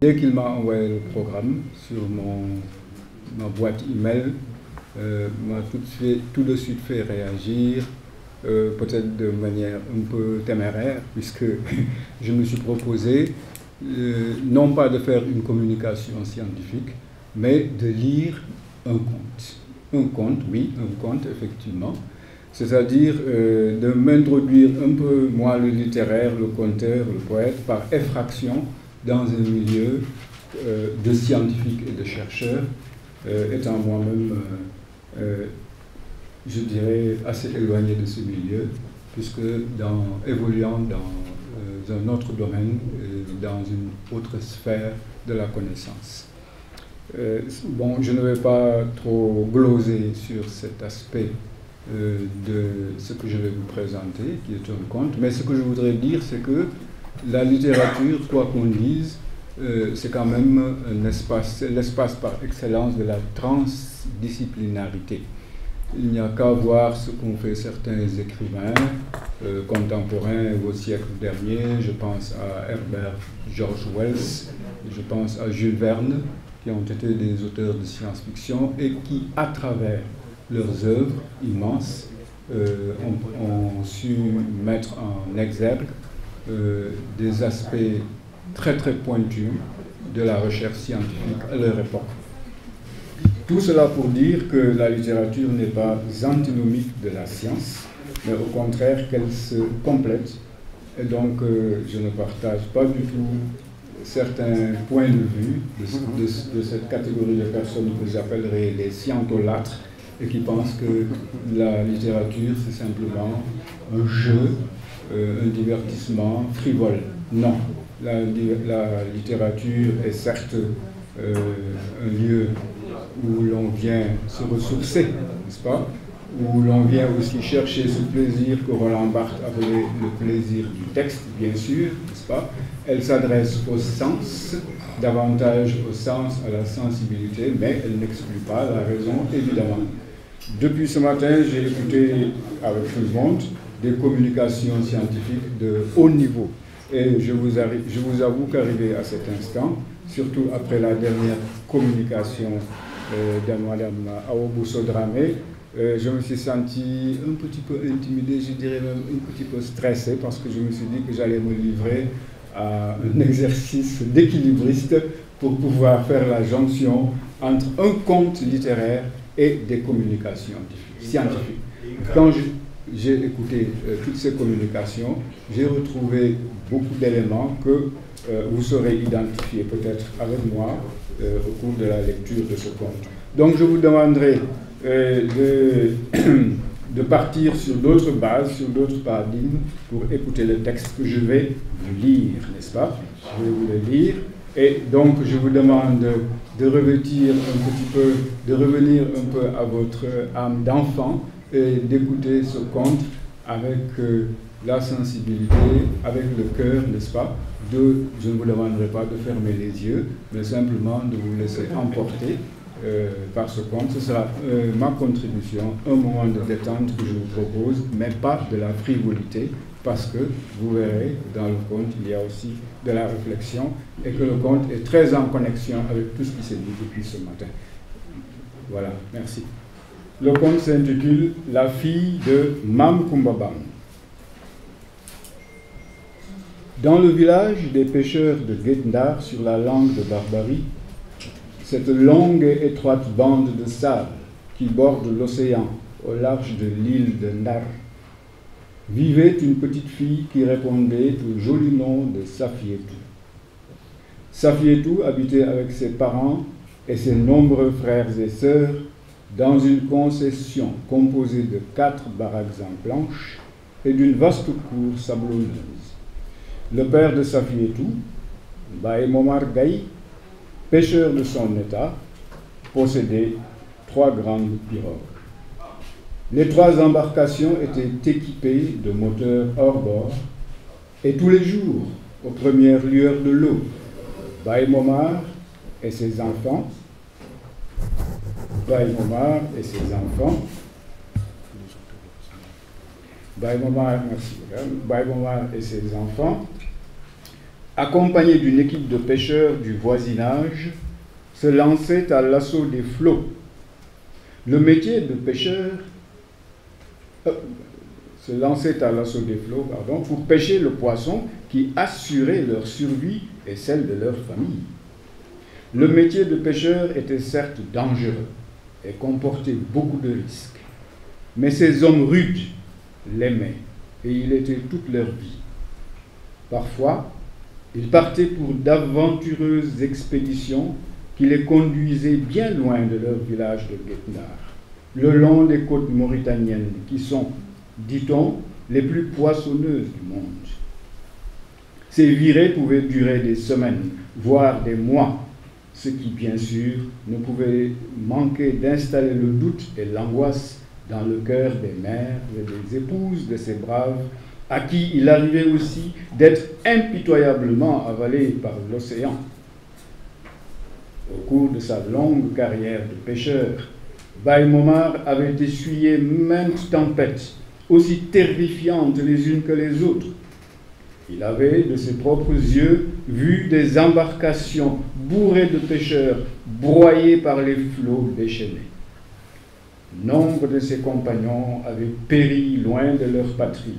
Dès qu'il m'a envoyé le programme sur ma boîte email, m'a tout de suite fait réagir, peut-être de manière un peu téméraire, puisque je me suis proposé non pas de faire une communication scientifique, mais de lire un conte. Un conte, oui, un conte, effectivement. C'est-à-dire de m'introduire un peu, moi, le littéraire, le conteur, le poète, par effraction, dans un milieu de scientifiques et de chercheurs, étant moi-même, je dirais, assez éloigné de ce milieu, puisque évoluant dans un autre domaine, dans une autre sphère de la connaissance. Bon, je ne vais pas trop gloser sur cet aspect de ce que je vais vous présenter, qui est un conte, mais ce que je voudrais dire, c'est que la littérature, quoi qu'on dise, c'est quand même l'espace par excellence de la transdisciplinarité. Il n'y a qu'à voir ce qu'ont fait certains écrivains contemporains au siècle dernier. Je pense à Herbert George Wells, je pense à Jules Verne, qui ont été des auteurs de science-fiction et qui, à travers leurs œuvres immenses, ont su mettre en exergue des aspects très très pointus de la recherche scientifique à leur époque. Tout cela pour dire que la littérature n'est pas antinomique de la science, mais au contraire qu'elle se complète. Et donc je ne partage pas du tout certains points de vue de cette catégorie de personnes que j'appellerais les scientolâtres, et qui pensent que la littérature c'est simplement un jeu, un divertissement frivole. Non, la littérature est certes un lieu où l'on vient se ressourcer, n'est-ce pas? Où l'on vient aussi chercher ce plaisir que Roland Barthes appelait le plaisir du texte, bien sûr, n'est-ce pas? Elle s'adresse au sens, davantage au sens, à la sensibilité, mais elle n'exclut pas la raison, évidemment. Depuis ce matin, j'ai écouté avec tout le monde des communications scientifiques de haut niveau. Et je vous avoue qu'arrivé à cet instant, surtout après la dernière communication de Mme Awobuso Dramé, je me suis senti un petit peu intimidé, je dirais même un petit peu stressé, parce que je me suis dit que j'allais me livrer à un exercice d'équilibriste pour pouvoir faire la jonction entre un conte littéraire et des communications scientifiques. Quand j'ai écouté toutes ces communications, j'ai retrouvé beaucoup d'éléments que vous saurez identifier peut-être avec moi au cours de la lecture de ce conte. Donc je vous demanderai de partir sur d'autres bases, sur d'autres paradigmes, pour écouter le texte que je vais vous lire, n'est-ce pas? Je vais vous le lire, et donc je vous demande de revêtir un petit peu, de revenir un peu à votre âme d'enfant, et d'écouter ce conte avec la sensibilité, avec le cœur, n'est-ce pas? Je ne vous demanderai pas de fermer les yeux, mais simplement de vous laisser emporter par ce conte. Ce sera ma contribution, un moment de détente que je vous propose, mais pas de la frivolité, parce que vous verrez, dans le conte, il y a aussi de la réflexion, et que le conte est très en connexion avec tout ce qui s'est dit depuis ce matin. Voilà, merci. Le conte s'intitule « La fille de Mam Kumbabam ». Dans le village des pêcheurs de Guet-Ndar, sur la langue de Barbarie, cette longue et étroite bande de sable qui borde l'océan au large de l'île de Ndar, vivait une petite fille qui répondait au joli nom de Safietou. Safietou habitait avec ses parents et ses nombreux frères et sœurs dans une concession composée de 4 baraques en planches et d'une vaste cour sablonneuse. Le père de Safietou, Baye Momar Gaye, pêcheur de son état, possédait 3 grandes pirogues. Les 3 embarcations étaient équipées de moteurs hors bord, et tous les jours, aux premières lueurs de l'eau, Baye Momar et ses enfants, Baye Momar et ses enfants, Baye Momar et ses enfants accompagné d'une équipe de pêcheurs du voisinage, se lançait à l'assaut des flots. Le métier de pêcheur se lançait à l'assaut des flots, pour pêcher le poisson qui assurait leur survie et celle de leur famille. Le métier de pêcheur était certes dangereux et comportait beaucoup de risques, mais ces hommes rudes l'aimaient et il était toute leur vie. Parfois, ils partaient pour d'aventureuses expéditions qui les conduisaient bien loin de leur village de Guetnar, le long des côtes mauritaniennes qui sont, dit-on, les plus poissonneuses du monde. Ces virées pouvaient durer des semaines, voire des mois, ce qui, bien sûr, ne pouvait manquer d'installer le doute et l'angoisse dans le cœur des mères et des épouses de ces braves, à qui il arrivait aussi d'être impitoyablement avalés par l'océan. Au cours de sa longue carrière de pêcheur, Baye Momar avait essuyé maintes tempêtes, aussi terrifiantes les unes que les autres. Il avait, de ses propres yeux, vu des embarcations bourrées de pêcheurs broyés par les flots déchaînés. Nombre de ses compagnons avaient péri loin de leur patrie,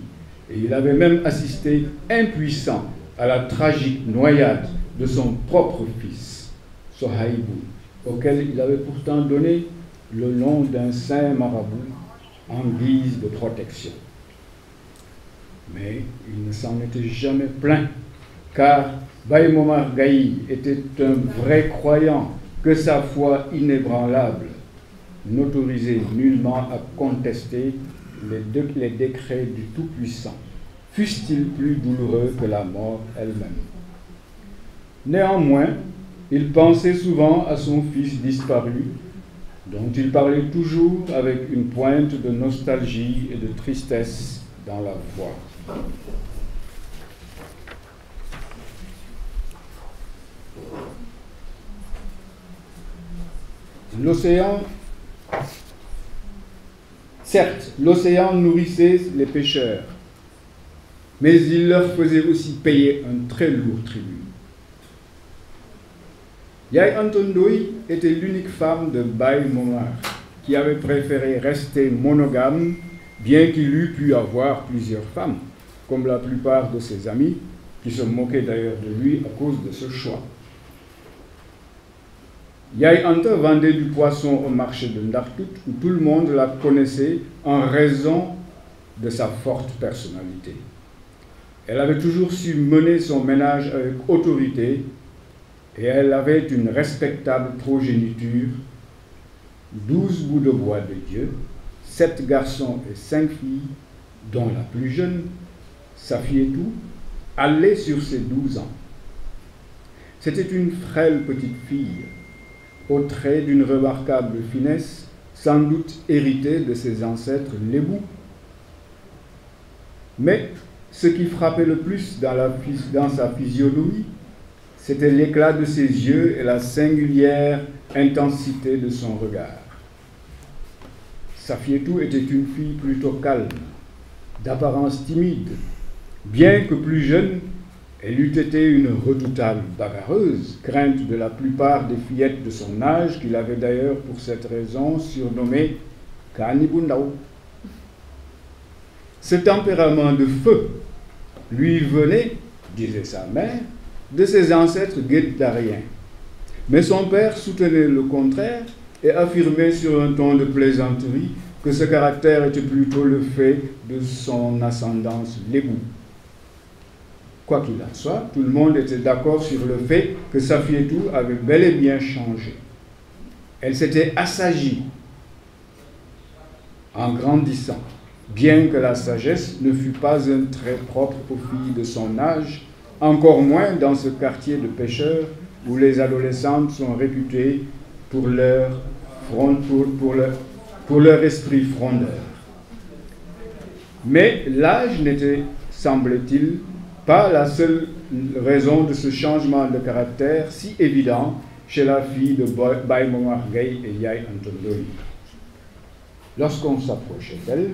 et il avait même assisté, impuissant, à la tragique noyade de son propre fils, Sohaïbou, auquel il avait pourtant donné le nom d'un saint marabout en guise de protection. Mais il ne s'en était jamais plaint, car Baye Momar Gaye était un vrai croyant que sa foi inébranlable n'autorisait nullement à contester les décrets du Tout-Puissant, fussent-ils plus douloureux que la mort elle-même. Néanmoins, il pensait souvent à son fils disparu, dont il parlait toujours avec une pointe de nostalgie et de tristesse dans la voix. L'océan, certes, l'océan nourrissait les pêcheurs, mais il leur faisait aussi payer un très lourd tribut. Yaye Anta Ndoye était l'unique femme de Baye Momar, qui avait préféré rester monogame, bien qu'il eût pu avoir plusieurs femmes, comme la plupart de ses amis, qui se moquaient d'ailleurs de lui à cause de ce choix. Yaye Anta vendait du poisson au marché de Ndartout, où tout le monde la connaissait en raison de sa forte personnalité. Elle avait toujours su mener son ménage avec autorité et elle avait une respectable progéniture, 12 bouts de bois de Dieu, 7 garçons et 5 filles, dont la plus jeune, Safietou, allait sur ses 12 ans. C'était une frêle petite fille, aux traits d'une remarquable finesse, sans doute héritée de ses ancêtres lébous. Mais ce qui frappait le plus dans sa physionomie, c'était l'éclat de ses yeux et la singulière intensité de son regard. Safietou était une fille plutôt calme, d'apparence timide. Bien que plus jeune, elle eût été une redoutable bagarreuse, crainte de la plupart des fillettes de son âge, qu'il avait d'ailleurs pour cette raison surnommée Kanibundao. Ce tempérament de feu lui venait, disait sa mère, de ses ancêtres guettariens. Mais son père soutenait le contraire et affirmait sur un ton de plaisanterie que ce caractère était plutôt le fait de son ascendance lébou. Quoi qu'il en soit, tout le monde était d'accord sur le fait que Safietou avait bel et bien changé. Elle s'était assagie en grandissant, bien que la sagesse ne fût pas un trait propre aux filles de son âge, encore moins dans ce quartier de pêcheurs où les adolescentes sont réputées pour leur esprit frondeur. Mais l'âge n'était, semble-t-il, pas la seule raison de ce changement de caractère si évident chez la fille de Baye Momar Gaye et Yaye Anta Ndoye. Lorsqu'on s'approchait d'elle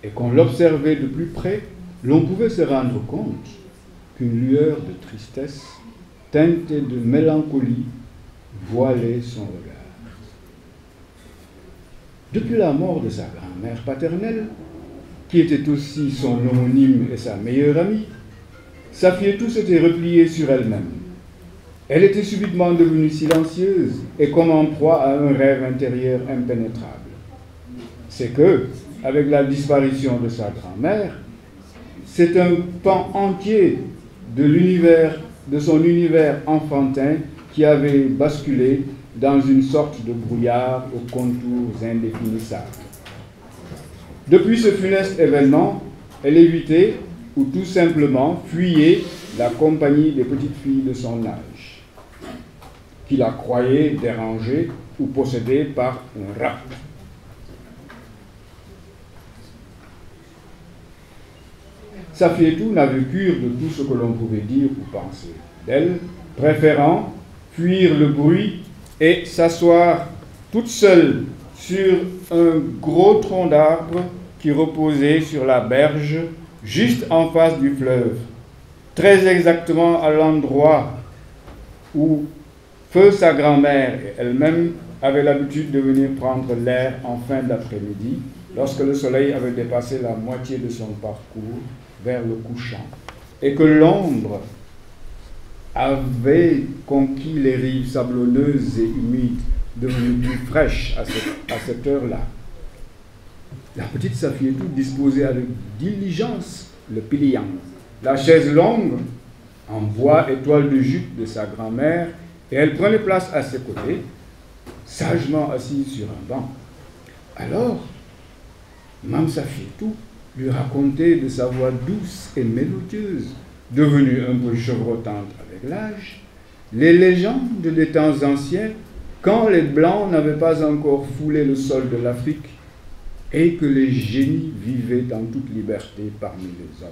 et qu'on l'observait de plus près, l'on pouvait se rendre compte qu'une lueur de tristesse, teintée de mélancolie, voilait son regard. Depuis la mort de sa grand-mère paternelle, qui était aussi son homonyme et sa meilleure amie, Safietou s'était repliée sur elle-même. Elle était subitement devenue silencieuse et comme en proie à un rêve intérieur impénétrable. C'est que, avec la disparition de sa grand-mère, c'est un pan entier de son univers enfantin qui avait basculé dans une sorte de brouillard aux contours indéfinissables. Depuis ce funeste événement, elle évitait ou tout simplement fuyait la compagnie des petites filles de son âge, qui la croyaient dérangée ou possédée par un rat. Safietou n'avait cure de tout ce que l'on pouvait dire ou penser d'elle, préférant fuir le bruit et s'asseoir toute seule sur un gros tronc d'arbre qui reposait sur la berge juste en face du fleuve, très exactement à l'endroit où feu sa grand-mère et elle-même avaient l'habitude de venir prendre l'air en fin d'après-midi, lorsque le soleil avait dépassé la moitié de son parcours vers le couchant, et que l'ombre avait conquis les rives sablonneuses et humides, devenues plus fraîches à cette heure-là. La petite Safietou disposait avec diligence le pilian, la chaise longue en bois et toile de jute de sa grand-mère, et elle prenait place à ses côtés, sagement assise sur un banc. Alors, Mame Safietou lui racontait de sa voix douce et mélodieuse, devenue un peu chevrotante avec l'âge, les légendes des temps anciens, quand les Blancs n'avaient pas encore foulé le sol de l'Afrique et que les génies vivaient en toute liberté parmi les hommes.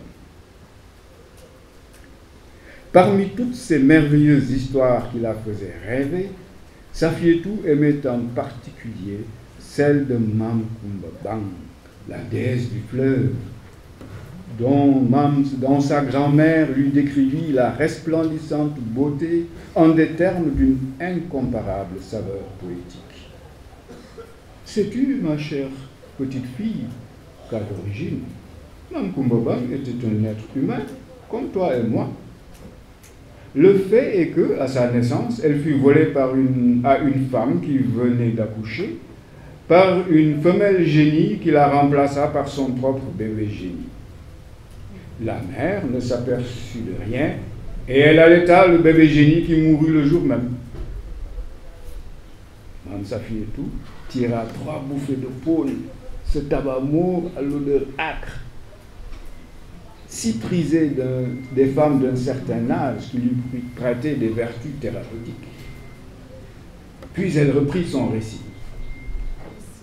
Parmi toutes ces merveilleuses histoires qui la faisaient rêver, Safietou aimait en particulier celle de Mame Koumba Bang, la déesse du fleuve, dont sa grand-mère lui décrivit la resplendissante beauté en des termes d'une incomparable saveur poétique. Sais-tu, ma chère petite fille, qu'à l'origine, Mame Koumba Bang était un être humain, comme toi et moi. Le fait est que, à sa naissance, elle fut volée à une femme qui venait d'accoucher, par une femelle génie qui la remplaça par son propre bébé génie. La mère ne s'aperçut de rien et elle allaita le bébé génie qui mourut le jour même. Mame Safietou tira 3 bouffées de pôle, ce tabac mauve à l'odeur âcre, si prisé des femmes d'un certain âge qui lui prêtaient des vertus thérapeutiques. Puis elle reprit son récit.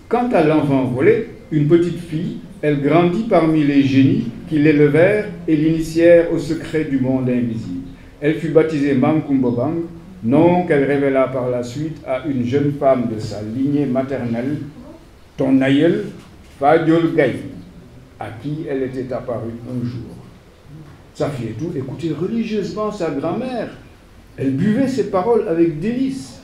Quant à l'enfant volé, une petite fille, elle grandit parmi les génies qui l'élevèrent et l'initièrent au secret du monde invisible. Elle fut baptisée Mame Koumba Bang, nom qu'elle révéla par la suite à une jeune femme de sa lignée maternelle, ton aïeul, Fadiol Gaye, à qui elle était apparue un jour. Safietou écoutait religieusement sa grand-mère. Elle buvait ses paroles avec délice.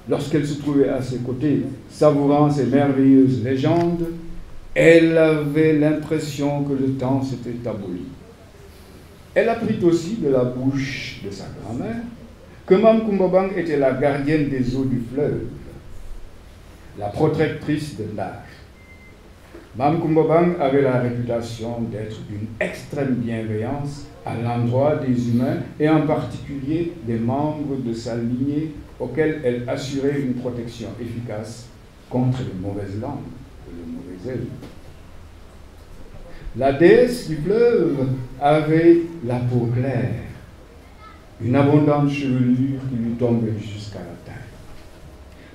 Lorsqu'elle se trouvait à ses côtés, savourant ces merveilleuses légendes, elle avait l'impression que le temps s'était aboli. Elle apprit aussi de la bouche de sa grand-mère que Mame Koumba Bang était la gardienne des eaux du fleuve, la protectrice de l'âge. Mame Koumba Bang avait la réputation d'être d'une extrême bienveillance à l'endroit des humains et en particulier des membres de sa lignée auxquels elle assurait une protection efficace contre les mauvaises langues et le mauvais œil. La déesse du fleuve avait la peau claire, une abondante chevelure qui lui tombait jusqu'à la taille.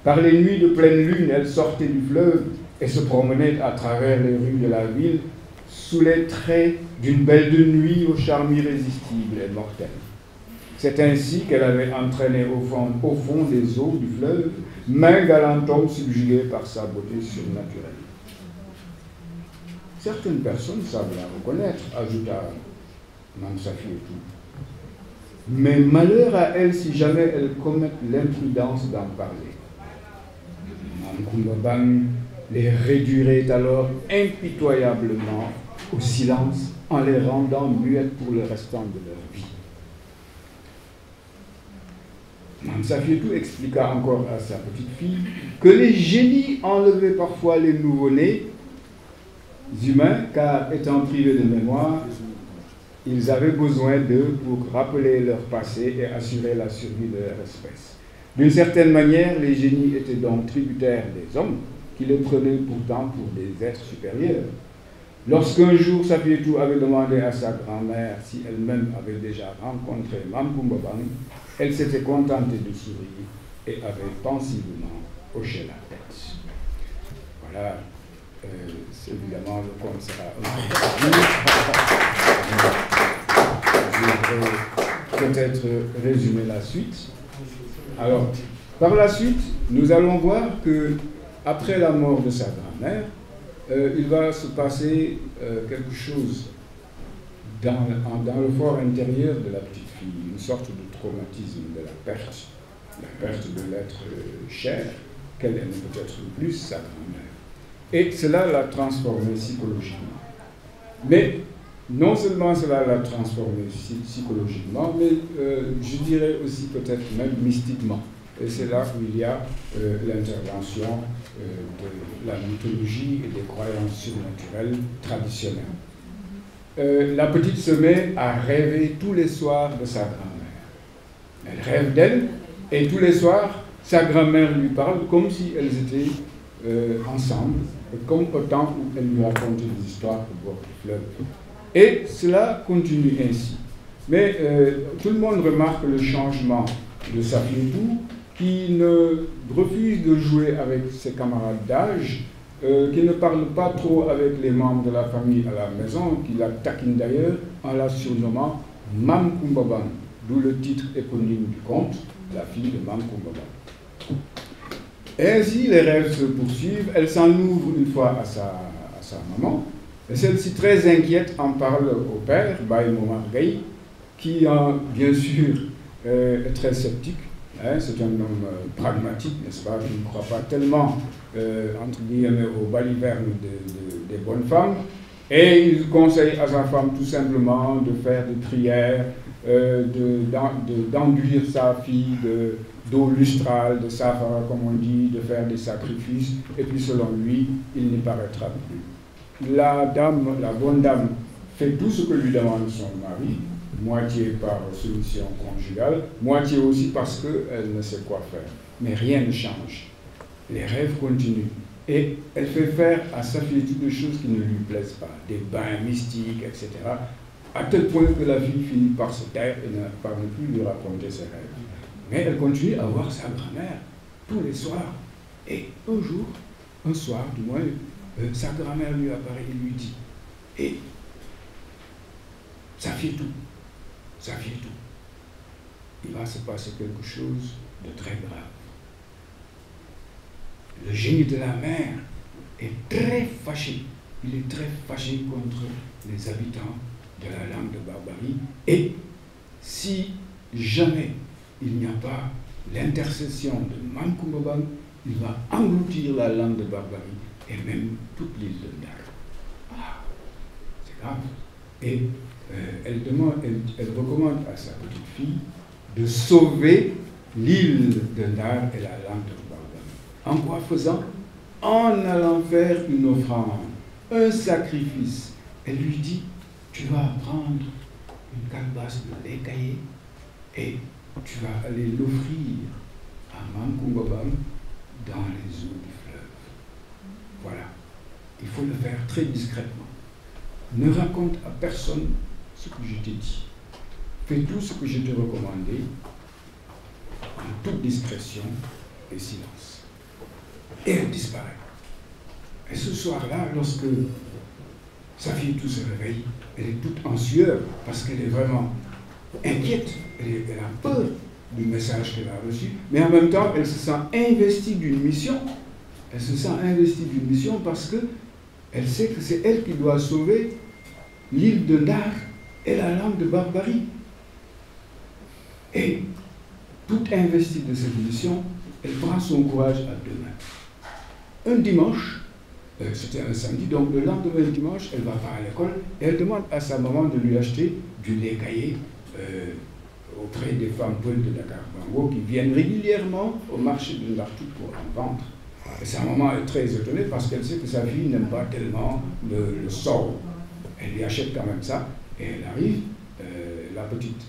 Par les nuits de pleine lune, elle sortait du fleuve et se promenait à travers les rues de la ville sous les traits d'une belle de nuit au charme irrésistible et mortel. C'est ainsi qu'elle avait entraîné au fond des eaux du fleuve maint galant homme subjugué par sa beauté surnaturelle. Certaines personnes savent la reconnaître, ajouta Mame Safietou. Mais malheur à elles si jamais elles commettent l'imprudence d'en parler. Mam Koumba Bang les réduirait alors impitoyablement au silence en les rendant muettes pour le restant de leur vie. Mam Safietou expliqua encore à sa petite fille que les génies enlevaient parfois les nouveau-nés humains car étant privés de mémoire, ils avaient besoin d'eux pour rappeler leur passé et assurer la survie de leur espèce. D'une certaine manière, les génies étaient donc tributaires des hommes qui les prenaient pourtant pour des êtres supérieurs. Lorsqu'un jour Safietou avait demandé à sa grand-mère si elle-même avait déjà rencontré Mam Koumba Bang, elle s'était contentée de sourire et avait pensivement hoché la tête. Voilà, évidemment le conte sera je voudrais peut-être résumer la suite. Alors, par la suite, nous allons voir que après la mort de sa grand-mère, il va se passer quelque chose dans le fort intérieur de la petite fille, une sorte de traumatisme de la perte de l'être cher, qu'elle aime peut-être plus, sa grand-mère. Et cela l'a transformée psychologiquement. Mais non seulement cela l'a transformée psychologiquement, mais je dirais aussi peut-être même mystiquement. Et c'est là où il y a l'intervention de la mythologie et des croyances surnaturelles traditionnelles. La petite se met à rêver tous les soirs de sa grand-mère. Elle rêve d'elle, et tous les soirs, sa grand-mère lui parle comme si elles étaient ensemble, comme au temps où elle lui racontait des histoires au bord du fleuve. Et cela continue ainsi. Mais tout le monde remarque le changement de Safietou, qui ne refuse de jouer avec ses camarades d'âge, qui ne parle pas trop avec les membres de la famille à la maison, qui la taquine d'ailleurs en la surnommant Mam Koumba Bang, d'où le titre éponyme du conte, la fille de Mam Koumba Bang. Ainsi, les rêves se poursuivent. Elle s'en ouvre une fois à sa maman. Et celle-ci, très inquiète, en parle au père, Baye Momar Gaye, qui, bien sûr, est très sceptique. Hein, c'est un homme pragmatique, n'est-ce pas? Je ne crois pas tellement, entre guillemets, aux balivernes des bonnes femmes. Et il conseille à sa femme tout simplement de faire des prières, d'enduire sa fille d'eau lustrale, de safara, comme on dit, de faire des sacrifices. Et puis, selon lui, il n'y paraîtra plus. La bonne dame, fait tout ce que lui demande son mari, moitié par soumission conjugale, moitié aussi parce qu'elle ne sait quoi faire. Mais rien ne change. Les rêves continuent. Et elle fait faire à Safietou des choses qui ne lui plaisent pas, des bains mystiques, etc. À tel point que la fille finit par se taire et ne parle plus lui raconter ses rêves. Mais elle continue à voir sa grand-mère tous les soirs. Et un soir du moins, sa grand-mère lui apparaît et lui dit « Hé, Safietou, il va se passer quelque chose de très grave. Le génie de la mer est très fâché. Il est très fâché contre les habitants de la langue de Barbarie. Et si jamais il n'y a pas l'intercession de Mam Koumba Bang, il va engloutir la langue de Barbarie et même toute l'île de Ndar. Ah, c'est grave. Et elle recommande à sa petite fille de sauver l'île de Ndar et la langue de Barbarie. En quoi faisant? En allant faire une offrande, un sacrifice. Elle lui dit, tu vas prendre une calebasse de lait caillé et tu vas aller l'offrir à Mam Koumba Bang dans les eaux du fleuve. Voilà. Il faut le faire très discrètement. Ne raconte à personne ce que je t'ai dit. Fais tout ce que je t'ai recommandé en toute discrétion et silence. Et elle disparaît. Et ce soir-là, lorsque Safietou se réveille, elle est toute en sueur parce qu'elle est vraiment inquiète. Elle a peur du message qu'elle a reçu, mais en même temps, elle se sent investie d'une mission. Elle se sent investie d'une mission parce que elle sait que c'est elle qui doit sauver l'île de Ndar et la langue de Barbarie. Et, toute investie de cette mission, elle prend son courage à deux mains. Un dimanche, c'était un samedi, donc le lendemain dimanche, elle va pas à l'école et elle demande à sa maman de lui acheter du lait caillé auprès des femmes peules de Dakar-Bango qui viennent régulièrement au marché de Ndartou pour en vendre. Et sa maman est très étonnée parce qu'elle sait que sa fille n'aime pas tellement le sort. Elle lui achète quand même ça et elle arrive, la petite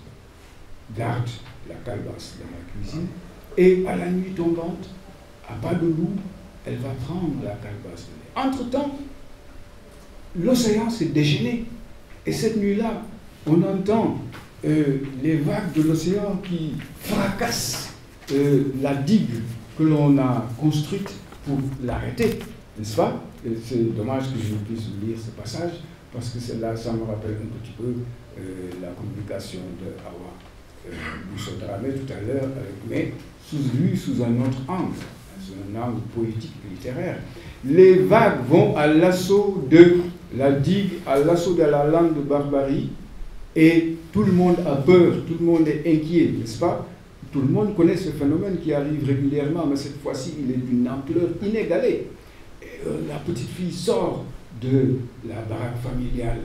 garde la calebasse dans la cuisine et à la nuit tombante, à pas de loup, elle va prendre la calebasse de lait. Entre-temps, l'océan s'est déchaîné et cette nuit-là, on entend les vagues de l'océan qui fracassent la digue que l'on a construite pour l'arrêter, n'est-ce pas? C'est dommage que je ne puisse lire ce passage, parce que celle-là, ça me rappelle un petit peu la communication de Awa Bousso-Dramé tout à l'heure, mais vue sous un autre angle, sous un angle poétique et littéraire. Les vagues vont à l'assaut de la digue, à l'assaut de la lande de Barbarie, et tout le monde a peur, tout le monde est inquiet, n'est-ce pas? Tout le monde connaît ce phénomène qui arrive régulièrement, mais cette fois-ci, il est d'une ampleur inégalée. Et, la petite fille sort de la baraque familiale,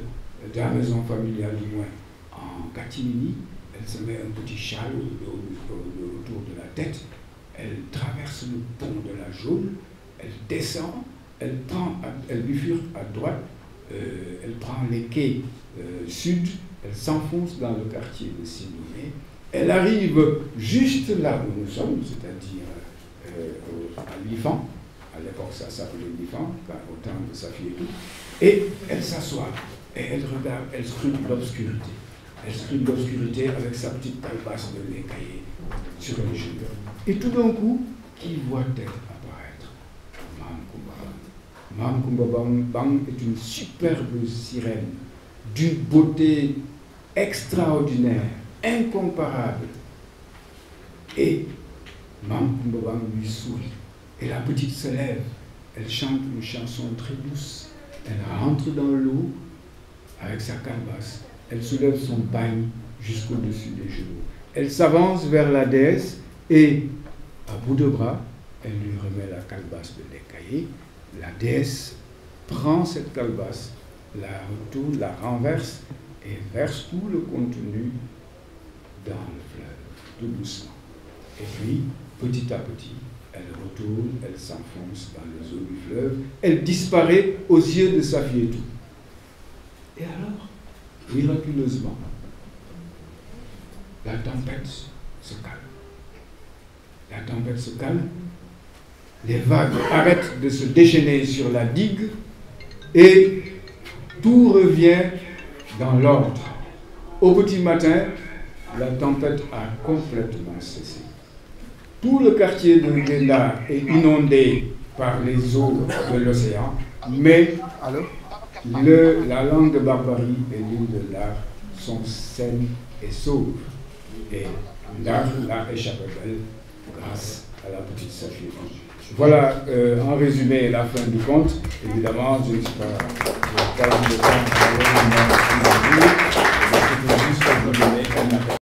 de la maison familiale du moins, en catimini. Elle se met un petit châle autour de la tête. Elle traverse le pont de la Jaune. Elle descend. Elle bifurque à droite. Elle prend les quais sud. Elle s'enfonce dans le quartier de Sinomé. Elle arrive juste là où nous sommes, c'est-à-dire à Lifan. À l'époque, ça s'appelait Lifan, au temps de sa fille et tout. Et elle s'assoit et elle regarde, elle scrute l'obscurité. Elle scrute l'obscurité avec sa petite calebasse de lait caillé sur les genoux. Et tout d'un coup, qui voit-elle apparaître? Mam Kumba Bang est une superbe sirène d'une beauté extraordinaire, incomparable. Et Mam Kumba Bang lui sourit. Et la petite se lève. Elle chante une chanson très douce. Elle rentre dans l'eau avec sa calebasse. Elle soulève son bagne jusqu'au-dessus des genoux. Elle s'avance vers la déesse et, à bout de bras, elle lui remet la calebasse de lait caillé. La déesse prend cette calebasse, la retourne, la renverse et verse tout le contenu dans le fleuve, tout doucement. Et puis, petit à petit, elle retourne, elle s'enfonce dans les eaux du fleuve, elle disparaît aux yeux de sa fille et tout. Et alors, miraculeusement, la tempête se calme. La tempête se calme, les vagues arrêtent de se déchaîner sur la digue et tout revient dans l'ordre. Au petit matin, la tempête a complètement cessé. Tout le quartier de Ndenda est inondé par les eaux de l'océan, mais la langue de Barbarie et l'île de Ndar sont saines et sauves. Et Ndar l'a échappé belle grâce à la petite Saphir. Voilà, en résumé, la fin du conte. Évidemment, je ne suis pas le calme de temps, je vais vous donner un